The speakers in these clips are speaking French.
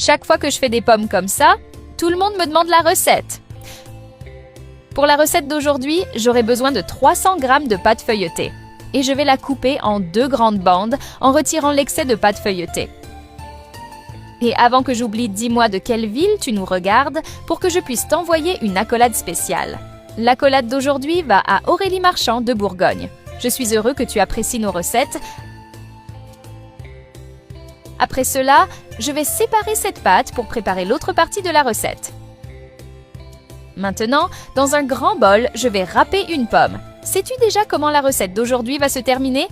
Chaque fois que je fais des pommes comme ça, tout le monde me demande la recette. Pour la recette d'aujourd'hui, j'aurai besoin de 300 g de pâte feuilletée. Et je vais la couper en 2 grandes bandes en retirant l'excès de pâte feuilletée. Et avant que j'oublie, dis-moi de quelle ville tu nous regardes pour que je puisse t'envoyer une accolade spéciale. L'accolade d'aujourd'hui va à Aurélie Marchand de Bourgogne. Je suis heureux que tu apprécies nos recettes. Après cela, je vais séparer cette pâte pour préparer l'autre partie de la recette. Maintenant, dans un grand bol, je vais râper une pomme. Sais-tu déjà comment la recette d'aujourd'hui va se terminer?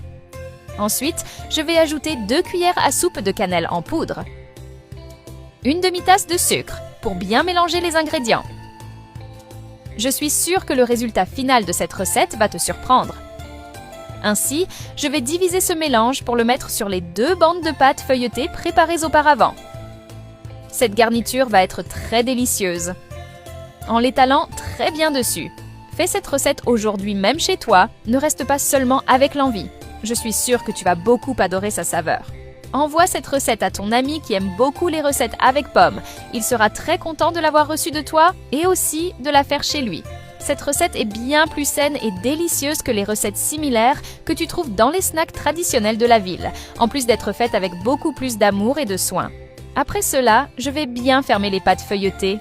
Ensuite, je vais ajouter 2 cuillères à soupe de cannelle en poudre. Une demi-tasse de sucre pour bien mélanger les ingrédients. Je suis sûre que le résultat final de cette recette va te surprendre. Ainsi, je vais diviser ce mélange pour le mettre sur les 2 bandes de pâte feuilletée préparées auparavant. Cette garniture va être très délicieuse, en l'étalant très bien dessus. Fais cette recette aujourd'hui même chez toi, ne reste pas seulement avec l'envie. Je suis sûre que tu vas beaucoup adorer sa saveur. Envoie cette recette à ton ami qui aime beaucoup les recettes avec pommes. Il sera très content de l'avoir reçue de toi et aussi de la faire chez lui. Cette recette est bien plus saine et délicieuse que les recettes similaires que tu trouves dans les snacks traditionnels de la ville, en plus d'être faite avec beaucoup plus d'amour et de soin. Après cela, je vais bien fermer les pâtes feuilletées,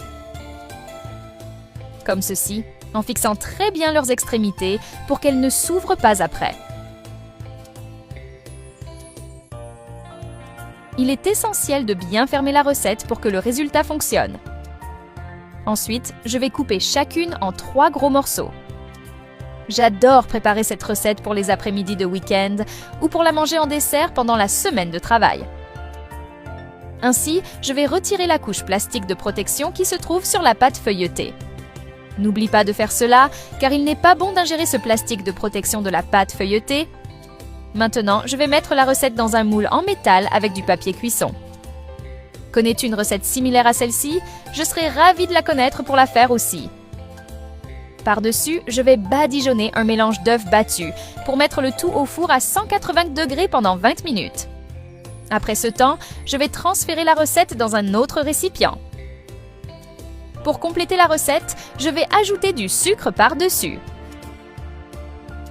comme ceci, en fixant très bien leurs extrémités pour qu'elles ne s'ouvrent pas après. Il est essentiel de bien fermer la recette pour que le résultat fonctionne. Ensuite, je vais couper chacune en 3 gros morceaux. J'adore préparer cette recette pour les après-midi de week-end ou pour la manger en dessert pendant la semaine de travail. Ainsi, je vais retirer la couche plastique de protection qui se trouve sur la pâte feuilletée. N'oublie pas de faire cela, car il n'est pas bon d'ingérer ce plastique de protection de la pâte feuilletée. Maintenant, je vais mettre la recette dans un moule en métal avec du papier cuisson. Connais-tu une recette similaire à celle-ci? Je serais ravie de la connaître pour la faire aussi. Par-dessus, je vais badigeonner un mélange d'œufs battus pour mettre le tout au four à 180 degrés pendant 20 minutes. Après ce temps, je vais transférer la recette dans un autre récipient. Pour compléter la recette, je vais ajouter du sucre par-dessus.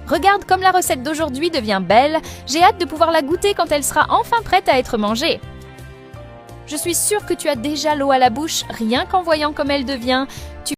Regarde comme la recette d'aujourd'hui devient belle, j'ai hâte de pouvoir la goûter quand elle sera enfin prête à être mangée. Je suis sûre que tu as déjà l'eau à la bouche, rien qu'en voyant comme elle devient.